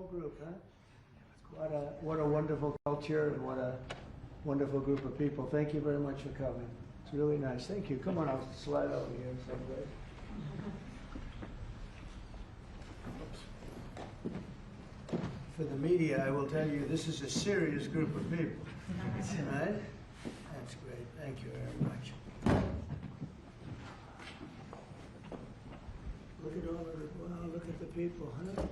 whole group, huh? What a wonderful culture and what a wonderful group of people. Thank you very much for coming. It's really nice. Thank you. Come on, I'll slide over here someday. For the media, I will tell you, this is a serious group of people. Right? That's great. Thank you very much. Look at all of the, wow, look at the people, huh?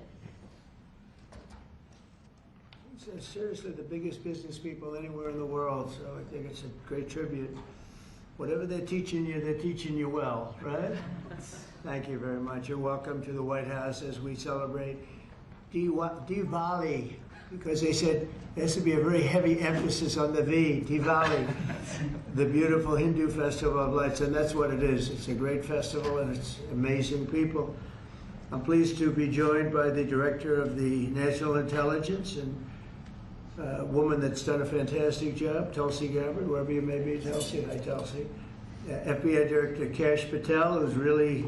It's seriously the biggest business people anywhere in the world, so I think it's a great tribute. Whatever they're teaching you well, right? Thank you very much. You're welcome to the White House as we celebrate Diwali, because they said there has to be a very heavy emphasis on the V, Diwali, the beautiful Hindu festival of lights, and that's what it is. It's a great festival and it's amazing people. I'm pleased to be joined by the Director of the National Intelligence and a woman that's done a fantastic job, Tulsi Gabbard, wherever you may be, Tulsi. Hi, Tulsi. FBI Director Kash Patel, who's really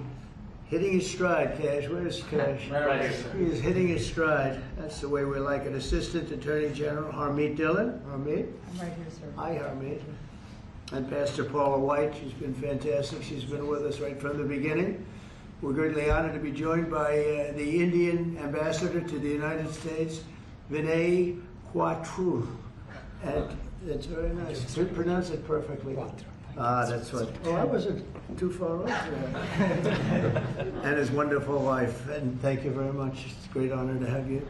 hitting his stride. Cash, where's Cash? Right here, sir. He is hitting his stride. That's the way we like it. Assistant Attorney General Harmeet Dillon. Harmeet? I'm right here, sir. Hi, Harmeet. And Pastor Paula White. She's been fantastic. She's been with us right from the beginning. We're greatly honored to be joined by the Indian Ambassador to the United States, Vinay Quatru. And it's very nice. You pronounce it perfectly. Ah, that's what. Oh, I wasn't too far off there. And his wonderful wife. And thank you very much. It's a great honor to have you.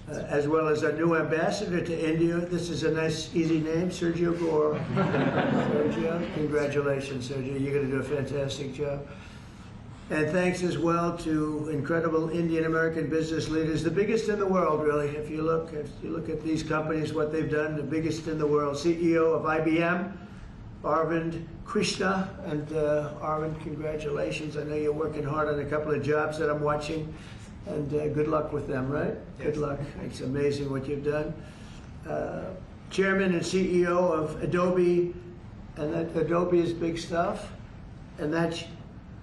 As well as our new ambassador to India. This is a nice, easy name, Sergio Gore. Sergio, congratulations, Sergio. You're going to do a fantastic job. And thanks as well to incredible Indian American business leaders, the biggest in the world, really. If you look at these companies, what they've done, the biggest in the world. CEO of IBM, Arvind Krishna, and Arvind, congratulations. I know you're working hard on a couple of jobs that I'm watching, and good luck with them, right? Yes. Good luck. It's amazing what you've done. Chairman and CEO of Adobe, and that Adobe is big stuff, and that's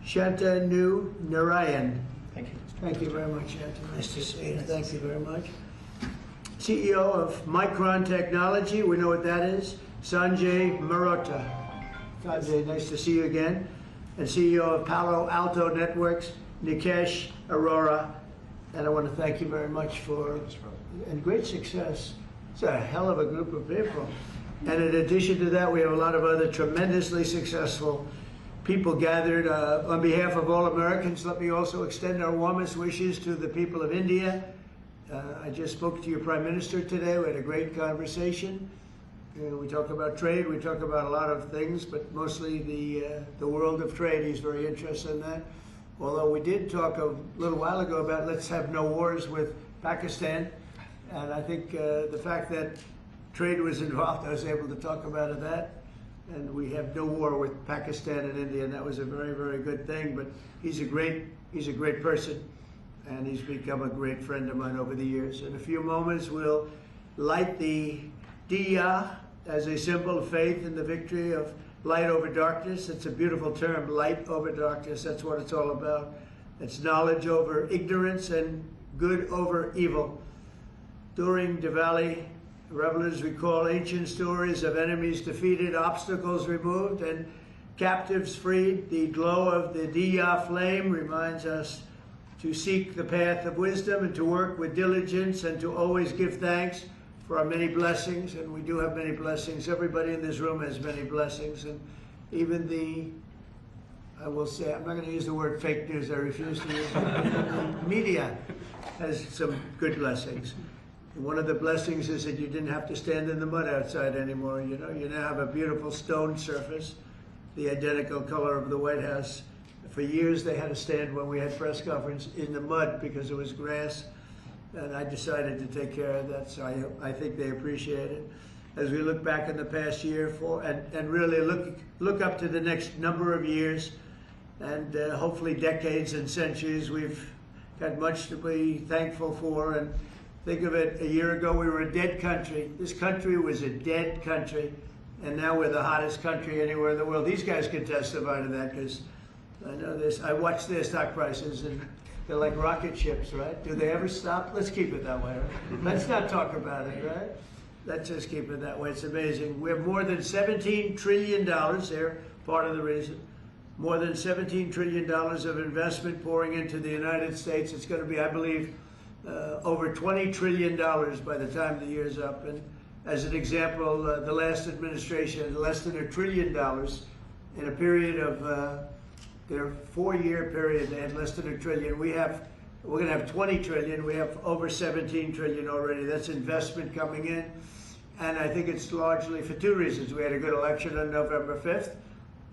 Shantanu Narayan. Thank you. Thank you very much, Shantanu. Nice to see you. Thank you very much. CEO of Micron Technology, we know what that is, Sanjay Marotta. Sanjay, nice to see you again. And CEO of Palo Alto Networks, Nikesh Arora. And I want to thank you very much for and great success. It's a hell of a group of people. And in addition to that, we have a lot of other tremendously successful people gathered. On behalf of all Americans, let me also extend our warmest wishes to the people of India. I just spoke to your Prime Minister today. We had a great conversation. We talk about trade, we talk about a lot of things, but mostly the world of trade. He's very interested in that. Although we did talk a little while ago about let's have no wars with Pakistan. And I think the fact that trade was involved, I was able to talk about that. And we have no war with Pakistan and India, and that was a very, very good thing. But he's a great person, and he's become a great friend of mine over the years. In a few moments, we'll light the Diya as a symbol of faith in the victory of light over darkness. It's a beautiful term, light over darkness. That's what it's all about. It's knowledge over ignorance and good over evil. During Diwali, revelers recall ancient stories of enemies defeated, obstacles removed, and captives freed. The glow of the Diya flame reminds us to seek the path of wisdom and to work with diligence and to always give thanks for our many blessings. And we do have many blessings. Everybody in this room has many blessings. And even I will say, I'm not going to use the word fake news. I refuse to use it. The media has some good blessings. One of the blessings is that you didn't have to stand in the mud outside anymore. You know, you now have a beautiful stone surface, the identical color of the White House. For years, they had to stand when we had press conference in the mud because it was grass, and I decided to take care of that. So I think they appreciate it. As we look back in the past year and really look up to the next number of years, and hopefully decades and centuries, we've got much to be thankful for. And think of it, a year ago we were a dead country. This country was a dead country, and now we're the hottest country anywhere in the world. These guys can testify to that because I know this. I watch their stock prices, and They're like rocket ships, right? Do they ever stop? Let's keep it that way, right? Let's not talk about it, right? Let's just keep it that way. It's amazing. We have more than $17 trillion there, part of the reason. More than $17 trillion of investment pouring into the United States. It's going to be, I believe, over $20 trillion by the time the year's up. And as an example, the last administration had less than $1 trillion in a period of their 4-year period. They had less than $1 trillion. We're going to have 20 trillion. We have over 17 trillion already. That's investment coming in. And I think it's largely for 2 reasons. We had a good election on November 5th,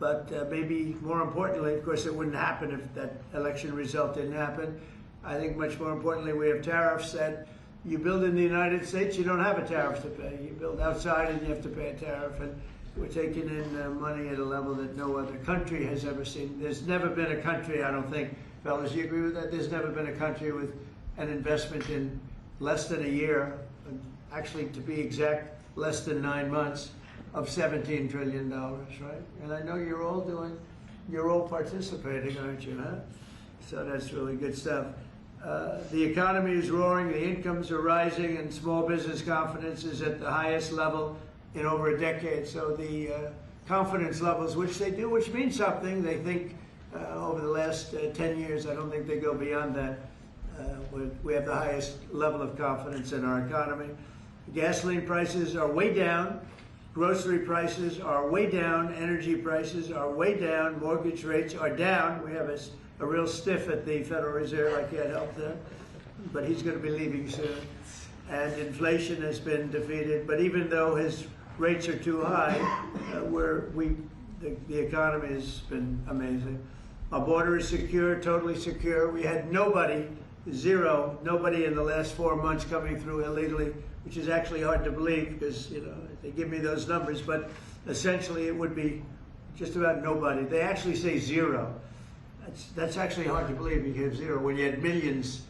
but maybe more importantly, of course, it wouldn't happen if that election result didn't happen. I think much more importantly, we have tariffs that you build in the United States, you don't have a tariff to pay. You build outside and you have to pay a tariff. And we're taking in money at a level that no other country has ever seen. There's never been a country, I don't think, fellas, you agree with that? There's never been a country with an investment in less than a year, actually to be exact, less than 9 months, of $17 trillion, right? And I know you're all participating, aren't you, huh? So that's really good stuff. The economy is roaring, the incomes are rising, and small business confidence is at the highest level in over a decade. So the confidence levels, which means something, they think over the last 10 years, I don't think they go beyond that. We have the highest level of confidence in our economy. Gasoline prices are way down. Grocery prices are way down. Energy prices are way down. Mortgage rates are down. We have a real stiff at the Federal Reserve. I can't help that. But he's going to be leaving soon. And inflation has been defeated. But even though his rates are too high, the economy has been amazing. Our border is secure, totally secure. We had nobody in the last 4 months coming through illegally, which is actually hard to believe because, they give me those numbers, but essentially it would be just about nobody. They actually say 0. That's actually hard to believe. You have 0 when you had millions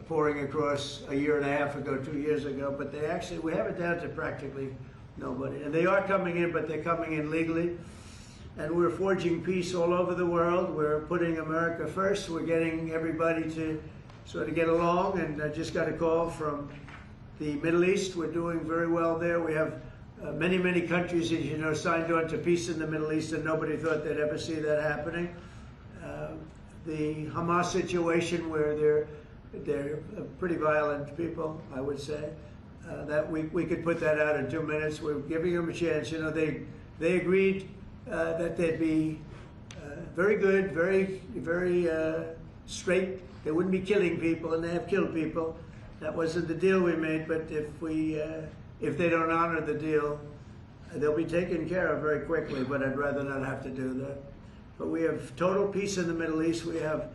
pouring across a year and a half ago, 2 years ago, but we have it down to practically nobody. And they are coming in, but they're coming in legally. And we're forging peace all over the world. We're putting America first. We're getting everybody to sort of get along. And I just got a call from the Middle East. We're doing very well there. We have many, many countries, as you know, signed on to peace in the Middle East, and nobody thought they'd ever see that happening. The Hamas situation, where they're pretty violent people, I would say, that we could put that out in 2 minutes. We're giving them a chance. They agreed that they'd be very good, very, very straight. They wouldn't be killing people, and they have killed people. That wasn't the deal we made, but if they don't honor the deal, they'll be taken care of very quickly, but I'd rather not have to do that. But we have total peace in the Middle East. We have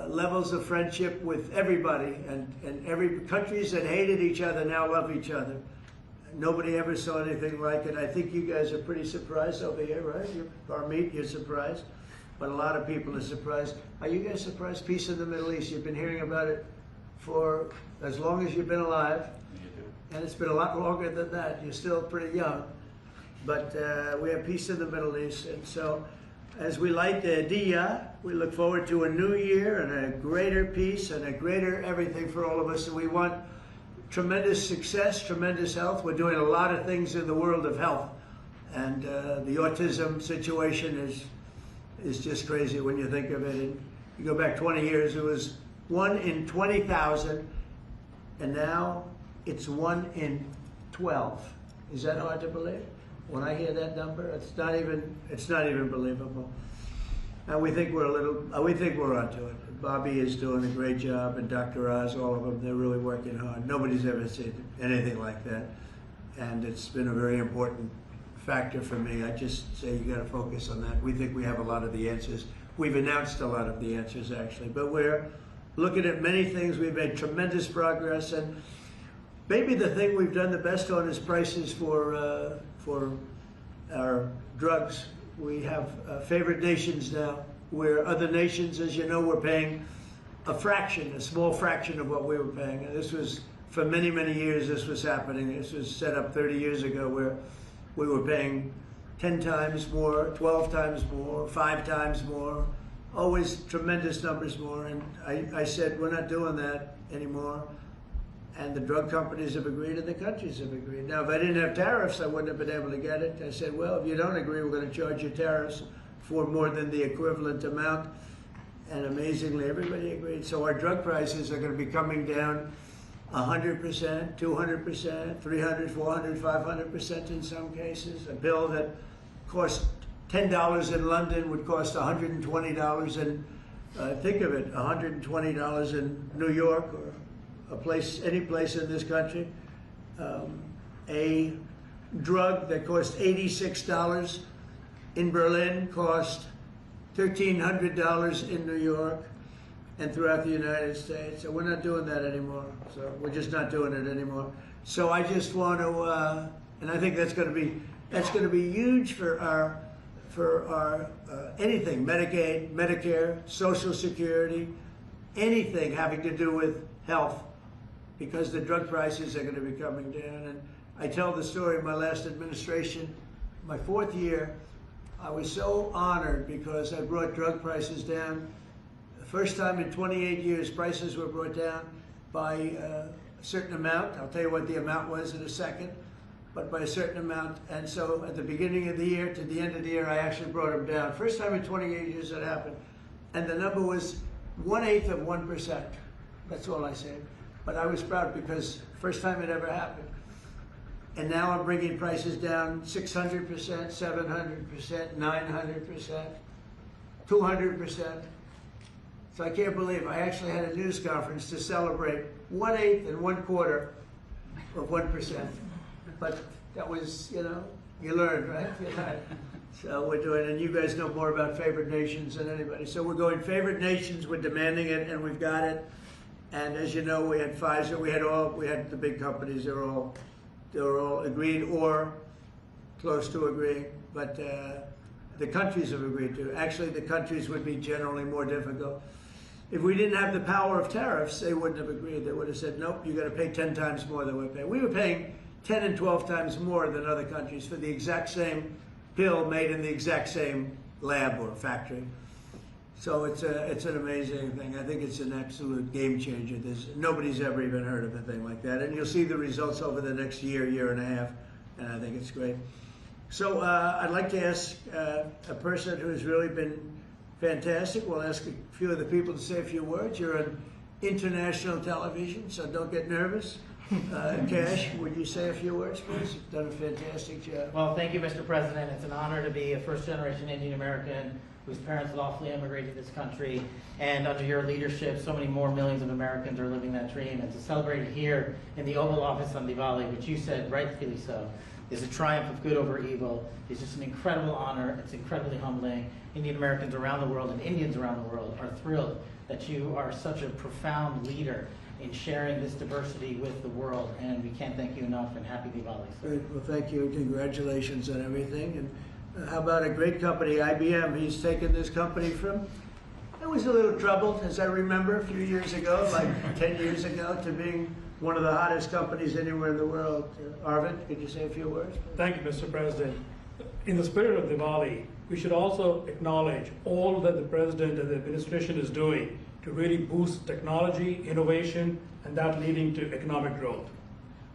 levels of friendship with everybody, and every countries that hated each other now love each other. Nobody ever saw anything like it. I think you guys are pretty surprised over here, right? You're surprised, but a lot of people are surprised. Are you guys surprised? Peace in the Middle East. You've been hearing about it for as long as you've been alive, and it's been a lot longer than that. You're still pretty young, but we have peace in the Middle East, and so as we light the Diya, we look forward to a new year and a greater peace and a greater everything for all of us, and we want tremendous success, tremendous health. We're doing a lot of things in the world of health, and the autism situation is just crazy when you think of it. And you go back 20 years, it was 1 in 20,000, and now it's 1 in 12. Is that hard to believe? When I hear that number, it's not even believable. And we think we're onto it. Bobby is doing a great job, and Dr. Oz, all of them, they're really working hard. Nobody's ever seen anything like that. And it's been a very important factor for me. I just say you got to focus on that. We think we have a lot of the answers. We've announced a lot of the answers, actually. But we're looking at many things. We've made tremendous progress. And maybe the thing we've done the best on is prices for our drugs. We have favored nations now, where other nations, as you know, were paying a small fraction of what we were paying. And this was, for many, many years, this was happening. This was set up 30 years ago, where we were paying 10 times more, 12 times more, 5 times more. always tremendous numbers more. And I said, we're not doing that anymore. And the drug companies have agreed and the countries have agreed. Now, if I didn't have tariffs, I wouldn't have been able to get it. I said, well, if you don't agree, we're going to charge you tariffs for more than the equivalent amount. And amazingly, everybody agreed. So our drug prices are going to be coming down 100%, 200%, 300, 400, 500% in some cases. A pill that cost $10 in London would cost $120 in, think of it, $120 in New York or any place in this country. A drug that cost $86 in Berlin cost $1,300 in New York and throughout the United States. So we're not doing that anymore. So we're just not doing it anymore. So I just want to, and I think that's going to be huge for our anything, Medicaid, Medicare, Social Security, anything having to do with health, because the drug prices are going to be coming down. And I tell the story of my last administration, my 4th year. I was so honored because I brought drug prices down. The first time in 28 years, prices were brought down by a certain amount. I'll tell you what the amount was in a second, but by a certain amount. And so at the beginning of the year to the end of the year, I actually brought them down. First time in 28 years that happened. And the number was 1/8 of 1%. That's all I said. But I was proud because first time it ever happened. And now I'm bringing prices down 600%, 700%, 900%, 200%. So I can't believe I actually had a news conference to celebrate 1/8 and 1/4 of 1%. But that was, you learned, right? So we're doing, and you guys know more about favored nations than anybody. So we're going favored nations, we're demanding it, and we've got it. And as you know, we had Pfizer, we had the big companies, they were all agreed or close to agreeing, but the countries have agreed to. Actually, the countries would be generally more difficult. If we didn't have the power of tariffs, they wouldn't have agreed. They would have said, nope, you got to pay 10 times more than we're paying. We were paying 10 and 12 times more than other countries for the exact same pill made in the exact same lab or factory. So it's an amazing thing. I think it's an absolute game changer. Nobody's ever even heard of a thing like that. And you'll see the results over the next year, year and a half, and I think it's great. So I'd like to ask a person who's really been fantastic. We'll ask a few of the people to say a few words. You're on international television, so don't get nervous. Cash, would you say a few words, please? You've done a fantastic job. Well, thank you, Mr. President. It's an honor to be a first-generation Indian American whose parents lawfully immigrated to this country, and under your leadership, so many more millions of Americans are living that dream. And to celebrate it here in the Oval Office on Diwali, which you said, rightfully so, is a triumph of good over evil. It's just an incredible honor. It's incredibly humbling. Indian Americans around the world and Indians around the world are thrilled that you are such a profound leader in sharing this diversity with the world, and we can't thank you enough, and happy Diwali. Great. Well, thank you. Congratulations on everything. And how about a great company, IBM? He's taken this company from, it was a little troubled, as I remember, a few years ago, like 10 years ago, to being one of the hottest companies anywhere in the world. Arvind, could you say a few words? Thank you, Mr. President. In the spirit of Diwali, we should also acknowledge all that the President and the administration is doing to really boost technology, innovation, and that leading to economic growth.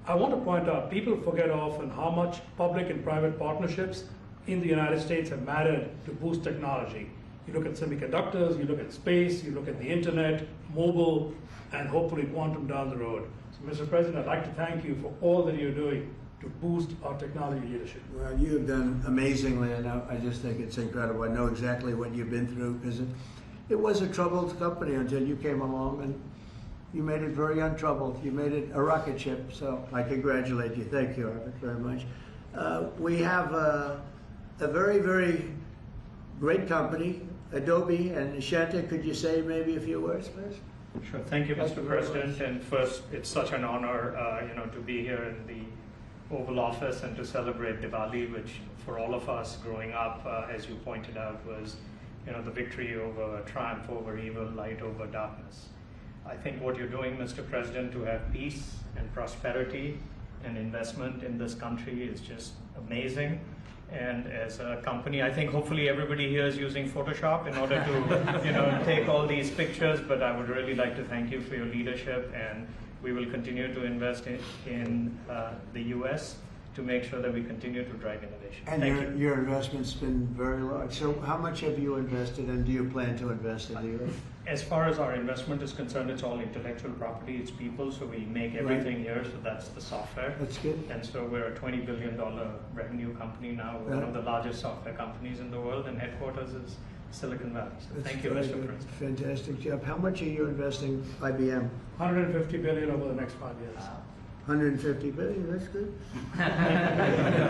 I want to point out, people forget often how much public and private partnerships in the United States have mattered to boost technology. You look at semiconductors, you look at space, you look at the internet, mobile, and hopefully quantum down the road. So, Mr. President, I'd like to thank you for all that you're doing to boost our technology leadership. Well, you have done amazingly, and I just think it's incredible. I know exactly what you've been through, because it was a troubled company until you came along, and you made it very untroubled. You made it a rocket ship, so I congratulate you. Thank you, Arvind, very much. We have a very, very great company, Adobe, and Shanta, could you say maybe a few words, please? Sure. Thank you, Mr. President. And first, it's such an honor, to be here in the Oval Office and to celebrate Diwali, which for all of us growing up, as you pointed out, was, the victory over triumph over evil, light over darkness. I think what you're doing, Mr. President, to have peace and prosperity an investment in this country is just amazing. And as a company, I think hopefully everybody here is using Photoshop in order to take all these pictures, but I would really like to thank you for your leadership, and we will continue to invest in the US to make sure that we continue to drive innovation. And your investment's been very large. So how much have you invested, and do you plan to invest in the US? As far as our investment is concerned, it's all intellectual property, it's people, so we make everything here, so that's the software. That's good. And so we're a $20 billion revenue company now. We're one of the largest software companies in the world, and headquarters is Silicon Valley. So thank you, Mr. President. Fantastic job. How much are you investing, IBM? 150 billion over the next 5 years. 150 billion, that's good.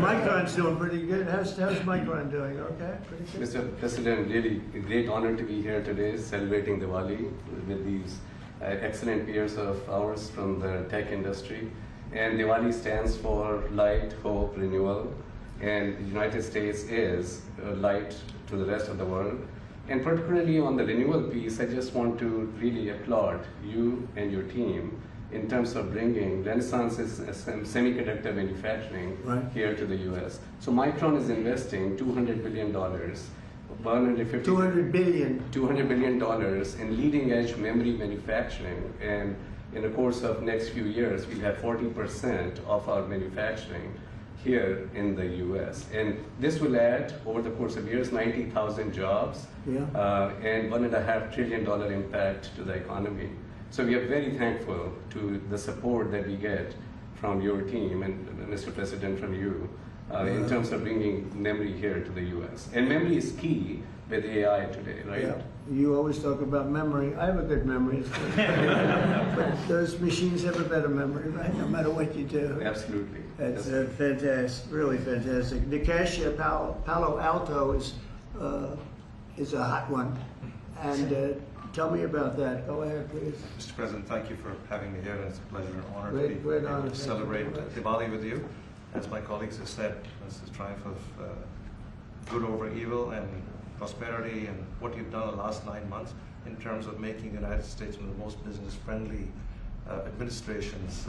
Micron's doing pretty good. How's Micron doing? Okay, pretty good. Mr. President, really a great honor to be here today celebrating Diwali with these excellent peers of ours from the tech industry. And Diwali stands for light, hope, renewal. And the United States is light to the rest of the world. And particularly on the renewal piece, I just want to really applaud you and your team in terms of bringing Renaissance's semiconductor manufacturing here to the US. So Micron is investing $200 billion, $200 billion in leading edge memory manufacturing, and in the course of next few years, we'll have 40% of our manufacturing here in the US. And this will add, over the course of years, 90,000 jobs and $1.5 trillion impact to the economy. So we are very thankful to the support that we get from your team and Mr. President, from you, in terms of bringing memory here to the US. And memory is key with AI today, right? Yeah. You always talk about memory. I have a good memory, but those machines have a better memory, right? No matter what you do. Absolutely. That's fantastic, really fantastic. Nikesh, Palo Alto is a hot one, and tell me about that. Go ahead, please. Mr. President, thank you for having me here, and it's a pleasure and honor to be Great able honor. to celebrate Diwali with you. As my colleagues have said, this is a triumph of good over evil and prosperity, and what you've done the last 9 months in terms of making the United States one of the most business-friendly administrations